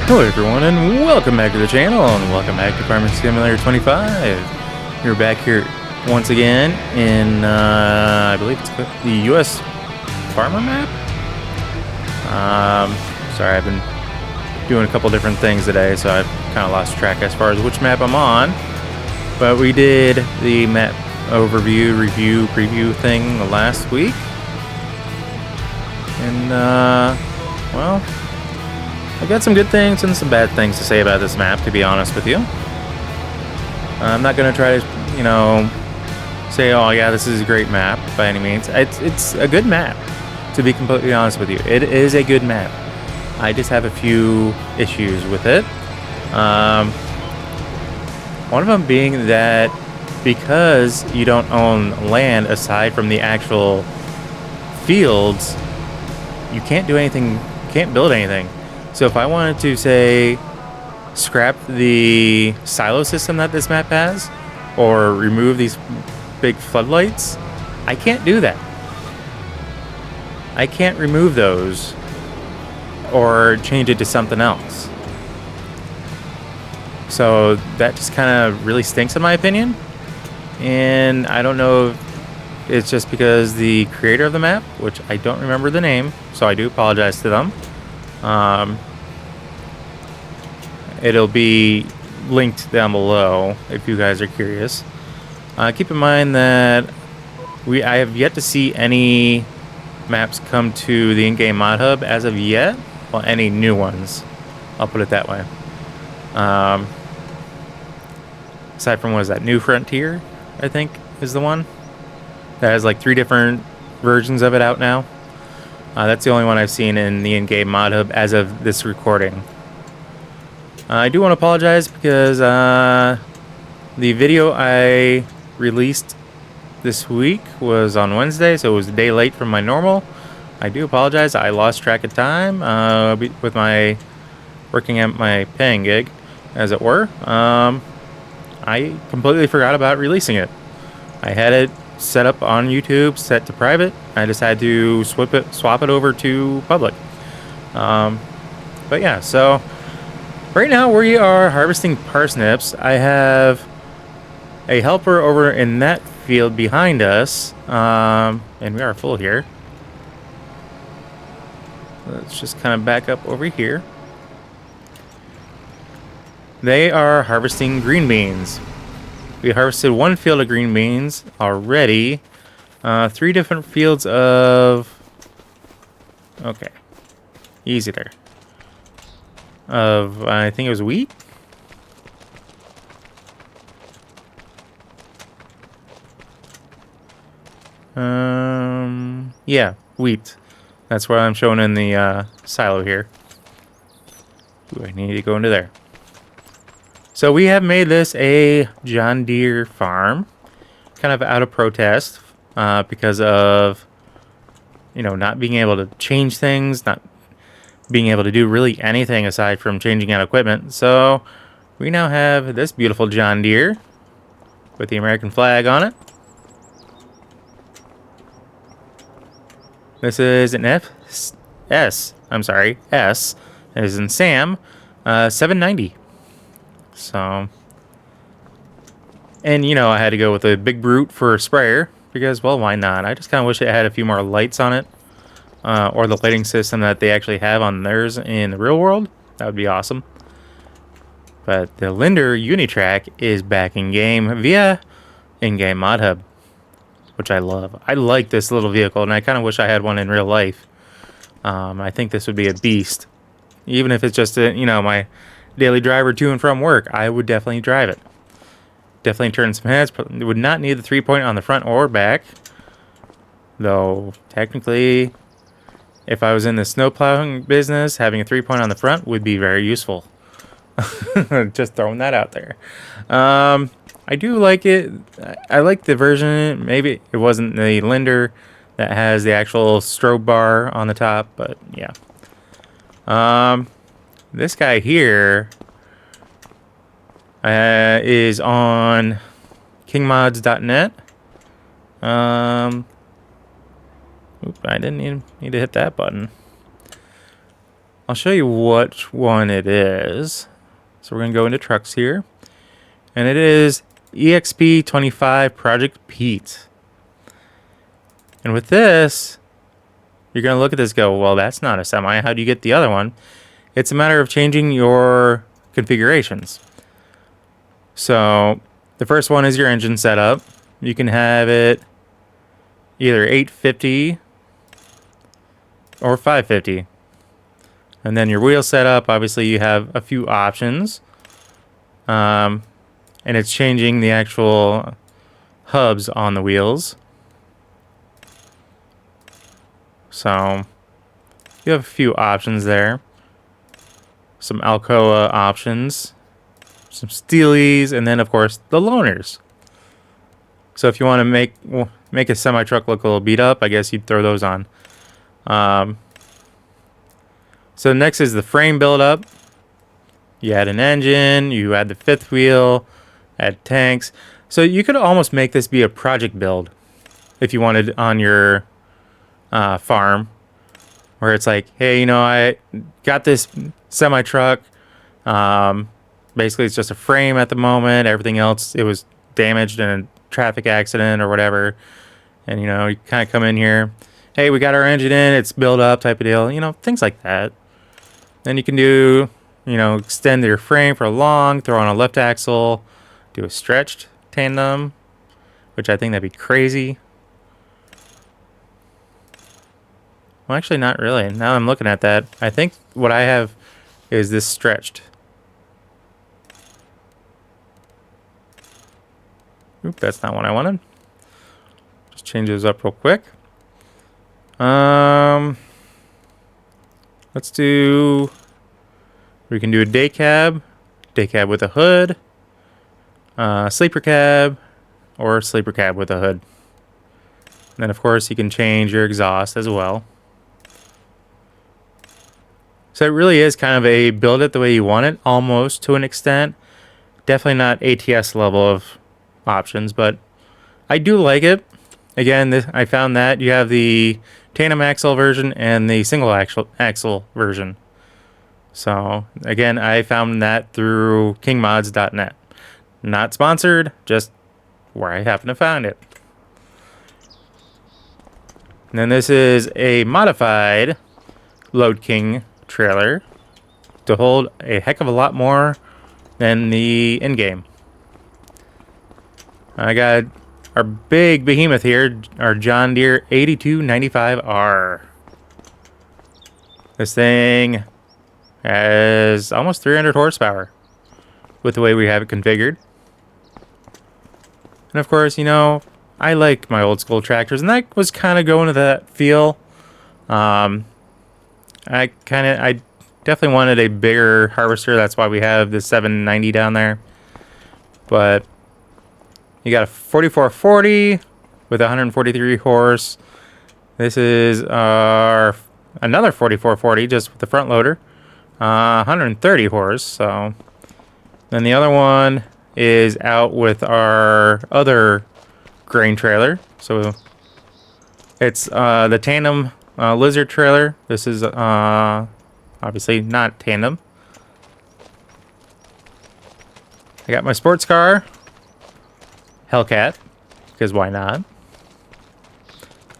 Hello everyone and welcome back to the channel and welcome back to Farming Simulator 25. We're back here once again in, I believe it's the US farmer map? Sorry, I've been doing a couple different things today, so I've kind of lost track as far as which map I'm on. But we did the map overview, review, preview thing last week. And, well, I've got some good things and some bad things to say about this map, to be honest with you. I'm not going to try to, you know, say, oh yeah, this is a great map by any means. It's a good map, to be completely honest with you. It is a good map. I just have a few issues with it. One of them being that because you don't own land aside from the actual fields, you can't do anything, you can't build anything. So if I wanted to, say, scrap the silo system that this map has, or remove these big floodlights, I can't do that. I can't remove those or change it to something else. So that just kind of really stinks in my opinion. And I don't know if it's just because the creator of the map, which I don't remember the name, so I do apologize to them. It'll be linked down below if you guys are curious. Keep in mind that I have yet to see any maps come to the in-game mod hub as of yet. Well, any new ones. I'll put it that way. Aside from, what is that, New Frontier, I think, is the one. That has like 3 different versions of it out now. That's the only one I've seen in the in-game mod hub as of this recording. I do want to apologize because the video I released this week was on Wednesday, so it was a day late from my normal. I do apologize. I lost track of time with my working at my paying gig, as it were. I completely forgot about releasing it. I had it set up on YouTube, set to private. I just had to swap it over to public. But yeah, so right now we are harvesting parsnips. I have a helper over in that field behind us, and we are full here. Let's just kind of back up over here. They are harvesting green beans. We harvested 1 field of green beans already. 3 different fields of... Okay. Easy there. Of, I think it was wheat? Yeah, wheat. That's what I'm showing in the silo here. Ooh, I need to go into there. So we have made this a John Deere farm, kind of out of protest, because of, you know, not being able to change things, not being able to do really anything aside from changing out equipment. So we now have this beautiful John Deere with the American flag on it. This is an S, as in Sam, 790. So, and you know, I had to go with a big brute for a sprayer because, well, why not? I just kind of wish it had a few more lights on it, or the lighting system that they actually have on theirs in the real world. That would be awesome. But the Linder Unitrack is back in game via in-game mod hub, which I love. I like this little vehicle, and I kind of wish I had one in real life. I think this would be a beast, even if it's just a, you know, my daily driver to and from work. I would definitely drive it. Definitely turn some heads. Would not need the 3-point on the front or back, though technically if I was in the snow plowing business, having a 3-point on the front would be very useful. Just throwing that out there. I do like it. I like the version, maybe it wasn't the Linder that has the actual strobe bar on the top, but yeah. This guy here is on kingmods.net. Oop, I didn't need to hit that button. I'll show you which one it is. So we're going to go into trucks here. And it is EXP25 Project Pete. And with this, you're going to look at this and go, well, that's not a semi. How do you get the other one? It's a matter of changing your configurations. So the first one is your engine setup. You can have it either 850 or 550. And then your wheel setup, obviously you have a few options. And it's changing the actual hubs on the wheels. So you have a few options there. Some Alcoa options, some Steelies, and then of course the loaners. So if you want to make a semi-truck look a little beat up, I guess you'd throw those on. So next is the frame build-up. You add an engine, you add the fifth wheel, add tanks. So you could almost make this be a project build if you wanted on your farm, where it's like, hey, you know, I got this semi-truck. Basically, it's just a frame at the moment. Everything else, it was damaged in a traffic accident or whatever. And, you know, you kind of come in here. Hey, we got our engine in. It's built up type of deal. You know, things like that. Then you can do, you know, extend your frame for long, throw on a left axle, do a stretched tandem, which I think that'd be crazy. Well, actually, not really. Now I'm looking at that. I think what I have is this stretched. Oop, that's not what I wanted. Just change those up real quick. Let's do... We can do a day cab with a hood, sleeper cab, or sleeper cab with a hood. And then, of course, you can change your exhaust as well. So it really is kind of a build it the way you want it, almost to an extent. Definitely not ATS level of options, but I do like it. Again, I found that you have the tandem axle version and the single axle version. So again, I found that through kingmods.net. Not sponsored, just where I happen to find it. And then this is a modified Load King trailer to hold a heck of a lot more than the in-game. I got our big behemoth here, our John Deere 8295R. This thing has almost 300 horsepower with the way we have it configured. And of course, you know, I like my old school tractors, and that was kind of going to that feel. I definitely wanted a bigger harvester. That's why we have the 790 down there. But you got a 4440 with 143 horse. This is our another 4440 just with the front loader, 130 horse. So then the other one is out with our other grain trailer. So it's the tandem lizard trailer. This is obviously not tandem. I got my sports car Hellcat, because why not?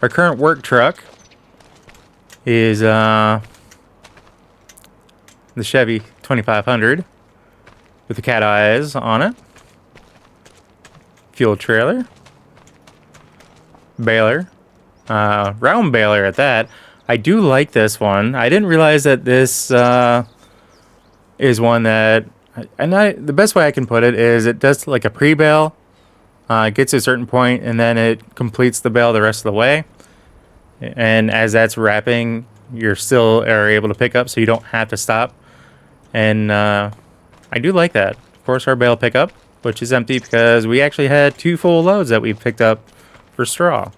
Our current work truck is the Chevy 2500 with the cat eyes on it. Fuel trailer. Baler. Round baler at that. I do like this one. I didn't realize that this is one that... the best way I can put it is it does like a pre-bale. It gets to a certain point, and then it completes the bale the rest of the way. And as that's wrapping, you're still are able to pick up, so you don't have to stop. And I do like that. Of course, our bale pickup, which is empty because we actually had 2 full loads that we picked up for straw.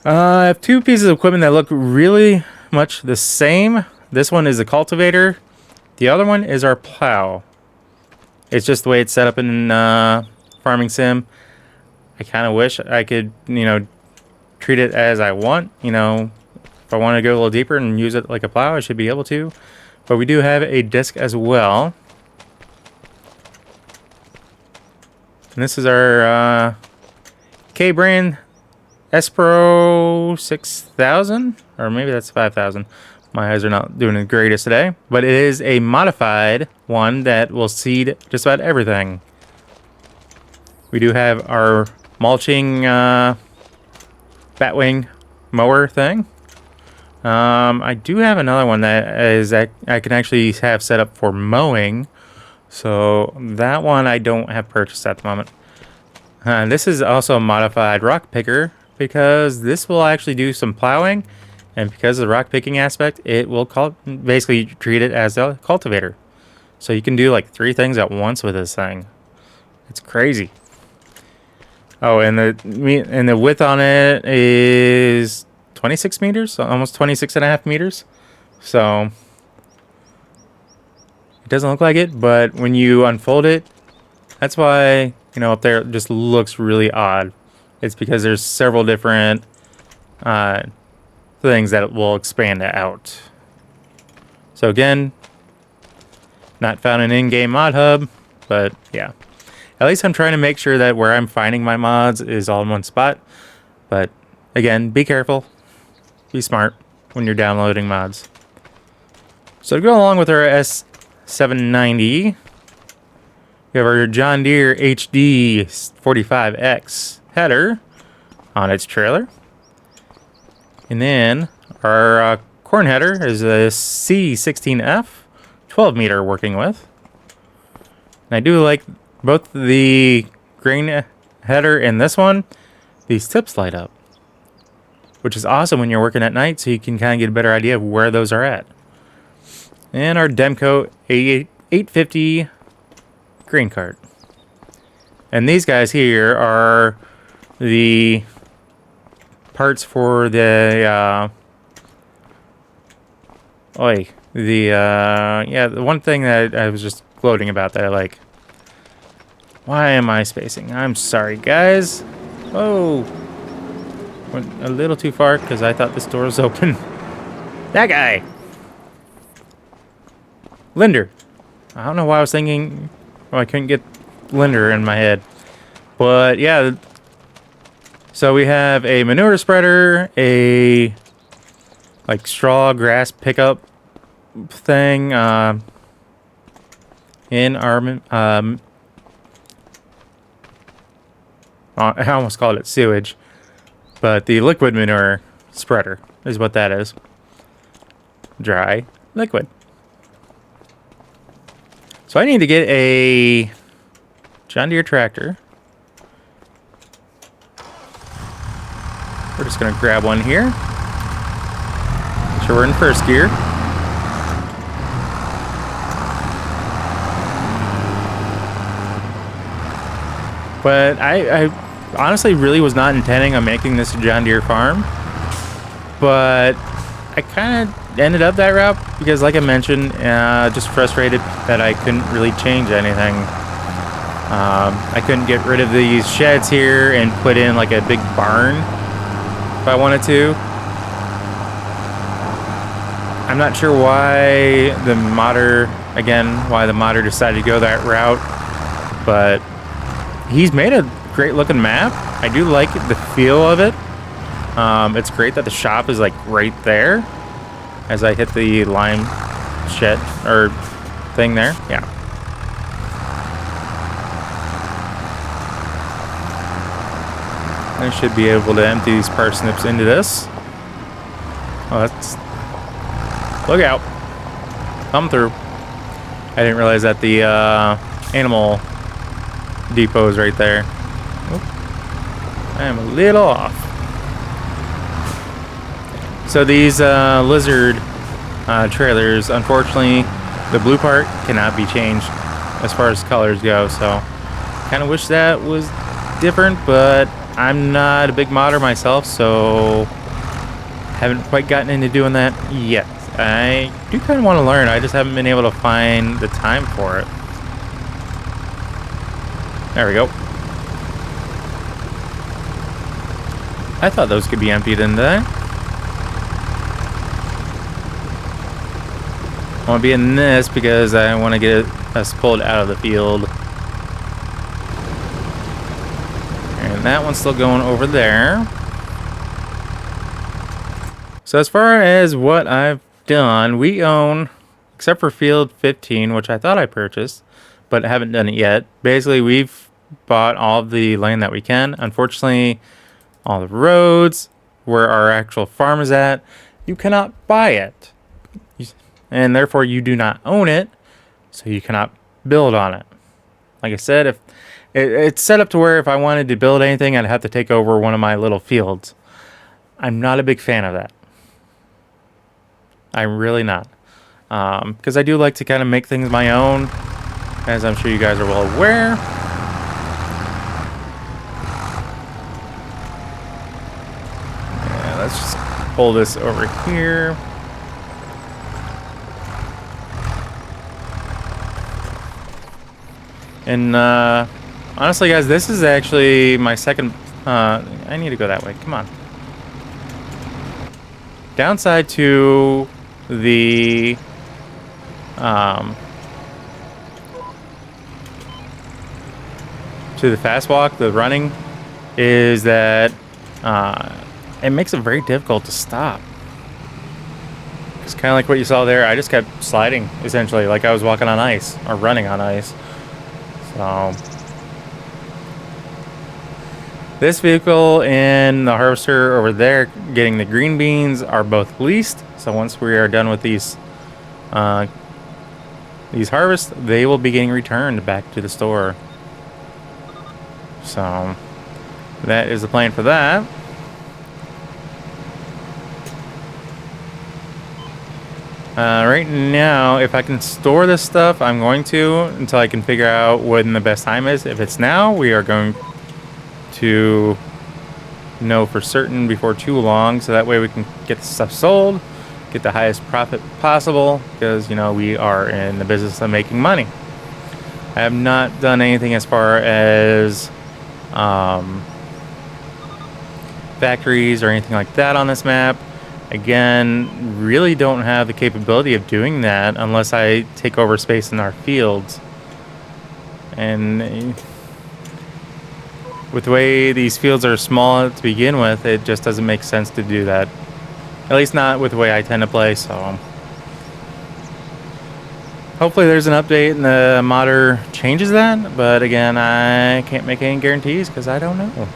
I have 2 pieces of equipment that look really much the same. This one is a cultivator. The other one is our plow. It's just the way it's set up in Farming Sim. I kind of wish I could, you know, treat it as I want. You know, If I want to go a little deeper and use it like a plow, I should be able to. But we do have a disc as well. And this is our K-Brand Espro 6000, or maybe that's 5000. My eyes are not doing the greatest today, but it is a modified one that will seed just about everything. We do have our mulching batwing mower thing. I do have another one that is I can actually have set up for mowing, so that one I don't have purchased at the moment. This is also a modified rock picker, because this will actually do some plowing, and because of the rock picking aspect, it will basically treat it as a cultivator. So you can do like 3 things at once with this thing. It's crazy. Oh, and the width on it is 26 meters, almost 26 and a half meters. So it doesn't look like it, but when you unfold it, that's why, you know, up there it just looks really odd. It's because there's several different things that will expand it out. So again, not found an in-game mod hub, but yeah. At least I'm trying to make sure that where I'm finding my mods is all in one spot. But again, be careful. Be smart when you're downloading mods. So to go along with our S790, we have our John Deere HD 45X header on its trailer. And then our corn header is a C16F 12 meter working with. And I do like both the grain header and this one. These tips light up, which is awesome when you're working at night, so you can kind of get a better idea of where those are at. And our Demco 850 grain cart. And these guys here are the parts for the the one thing that I was just gloating about that I like. Why am I spacing? I'm sorry, guys. Oh, went a little too far because I thought this door was open. That guy, Linder. I don't know why I was thinking. Oh, I couldn't get Linder in my head, but yeah. So we have a manure spreader, a like straw grass pickup thing in our I almost called it sewage, but the liquid manure spreader is what that is. Dry liquid. So I need to get a John Deere tractor. We're just going to grab one here. Make sure we're in first gear. But I honestly really was not intending on making this a John Deere farm. But I kind of ended up that route because, like I mentioned, just frustrated that I couldn't really change anything. I couldn't get rid of these sheds here and put in like a big barn if I wanted to. I'm not sure why the modder decided to go that route, but he's made a great looking map. I do like the feel of it. It's great that the shop is like right there as I hit the lime shed or thing there. Yeah. I should be able to empty these parsnips into this. Oh, that's... Look out. Come through. I didn't realize that the animal depot is right there. Oop. I am a little off. So these lizard trailers, unfortunately, the blue part cannot be changed as far as colors go. So kind of wish that was different, but I'm not a big modder myself, so haven't quite gotten into doing that yet. I do kind of want to learn. I just haven't been able to find the time for it. There we go. I thought those could be emptied in there. want to be in this because I want to get us pulled out of the field. And that one's still going over there. So as far as what I've done, we own, except for field 15, which I thought I purchased, but haven't done it yet. Basically, we've bought all of the land that we can. Unfortunately, all the roads, where our actual farm is at, you cannot buy it. And therefore, you do not own it, so you cannot build on it. Like I said, if it's set up to where if I wanted to build anything, I'd have to take over one of my little fields. I'm not a big fan of that. I'm really not. Because I do like to kind of make things my own, as I'm sure you guys are well aware. Yeah, let's just pull this over here. And honestly, guys, this is actually my second... I need to go that way. Come on. Downside to the... to the fast walk, the running, is that it makes it very difficult to stop. It's kind of like what you saw there. I just kept sliding, essentially, like I was walking on ice, or running on ice. So this vehicle and the harvester over there getting the green beans are both leased. So once we are done with these harvests, they will be getting returned back to the store. So that is the plan for that. Right now, if I can store this stuff, I'm going to, until I can figure out when the best time is. If it's now, we are going to know for certain before too long, so that way we can get the stuff sold, get the highest profit possible, because, you know, we are in the business of making money. I have not done anything as far as factories or anything like that on this map. Again, really don't have the capability of doing that unless I take over space in our fields. And with the way these fields are small to begin with, it just doesn't make sense to do that. At least not with the way I tend to play, so... hopefully there's an update and the modder changes that, but again, I can't make any guarantees because I don't know.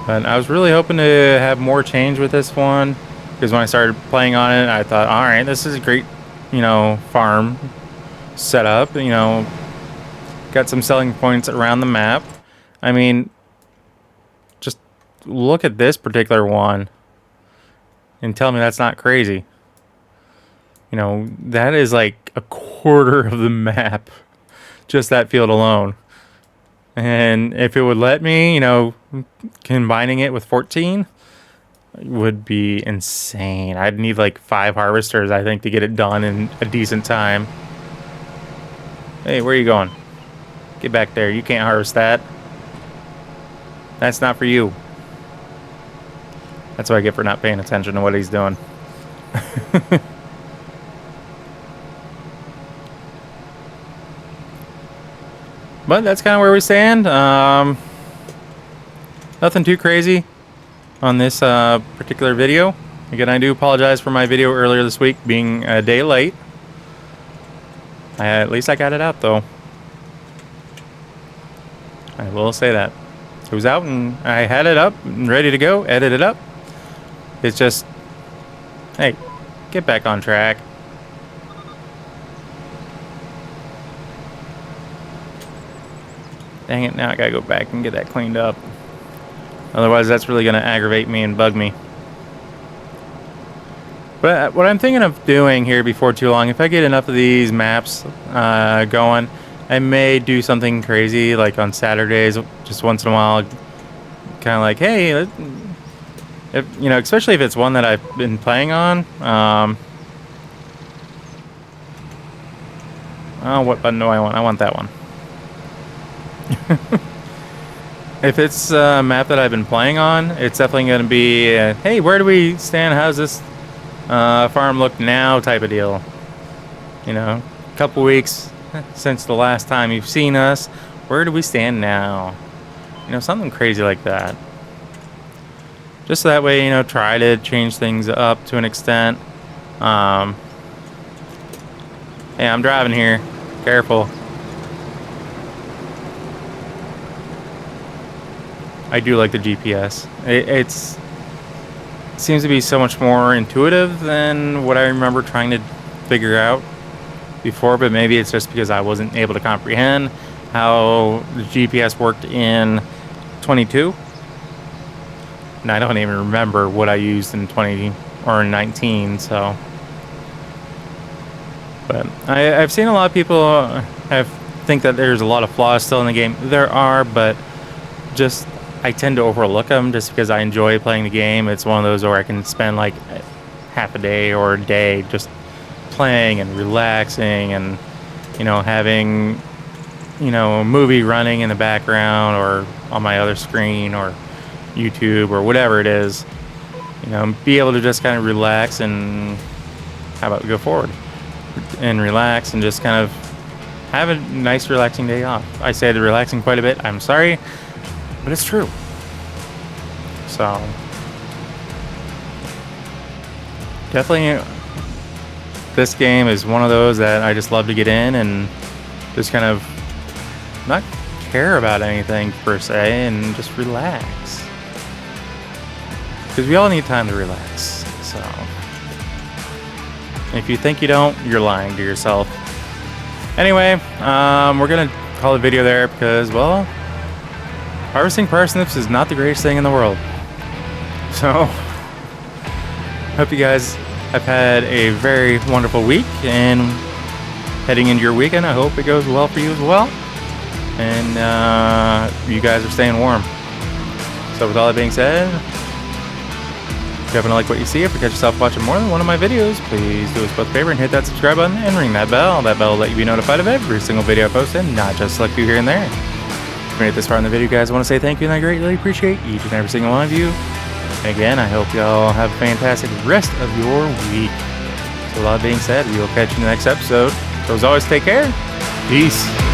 But I was really hoping to have more change with this one, because when I started playing on it, I thought, all right, this is a great, you know, farm setup. You know, got some selling points around the map. I mean, just look at this particular one and tell me that's not crazy. You know, that is like a quarter of the map, just that field alone. And if it would let me, you know, combining it with 14 would be insane. I'd need like 5 harvesters, I think, to get it done in a decent time. Hey, where are you going? Get back there. You can't harvest that. That's not for you. That's what I get for not paying attention to what he's doing. But that's kind of where we stand. Nothing too crazy on this particular video. Again, I do apologize for my video earlier this week being a day late. At least I got it out, though. I will say that. It was out and I had it up and ready to go, edited up. It's just, hey, get back on track. Dang it, now I gotta go back and get that cleaned up. Otherwise, that's really gonna aggravate me and bug me. But what I'm thinking of doing here before too long, if I get enough of these maps going, I may do something crazy, like on Saturdays, just once in a while, kind of like, hey, if, you know, especially if it's one that I've been playing on. Oh, what button do I want? I want that one. If it's a map that I've been playing on, it's definitely going to be, hey, where do we stand? How's this farm look now type of deal. You know, a couple weeks since the last time you've seen us. Where do we stand now? You know, something crazy like that. Just so that way, you know, try to change things up to an extent. Hey, I'm driving here. Careful. I do like the GPS. It seems to be so much more intuitive than what I remember trying to figure out before, but maybe it's just because I wasn't able to comprehend how the GPS worked in 22. And I don't even remember what I used in 20 or 19, so. But I've seen a lot of people think that there's a lot of flaws still in the game. There are, but just I tend to overlook them just because I enjoy playing the game. It's one of those where I can spend like half a day or a day just playing and relaxing and, you know, having, you know, a movie running in the background or on my other screen or YouTube or whatever it is. You know, be able to just kind of relax and how about we go forward and relax and just kind of have a nice relaxing day off. I say the relaxing quite a bit. I'm sorry. But it's true. So definitely this game is one of those that I just love to get in and just kind of not care about anything per se and just relax. Because we all need time to relax. So if you think you don't, you're lying to yourself. Anyway, we're going to call the video there because, well, harvesting parsnips is not the greatest thing in the world. So, hope you guys have had a very wonderful week and heading into your weekend. I hope it goes well for you as well. And you guys are staying warm. So with all that being said, if you happen to like what you see, if you catch yourself watching more than one of my videos, please do us both a favor and hit that subscribe button and ring that bell. That bell will let you be notified of every single video I post and not just select you here and there. If you made it this far in the video, guys, I want to say thank you and I greatly appreciate each and every single one of you. And again, I hope y'all have a fantastic rest of your week. So with all that being said, we will catch you in the next episode. So as always, take care. Peace.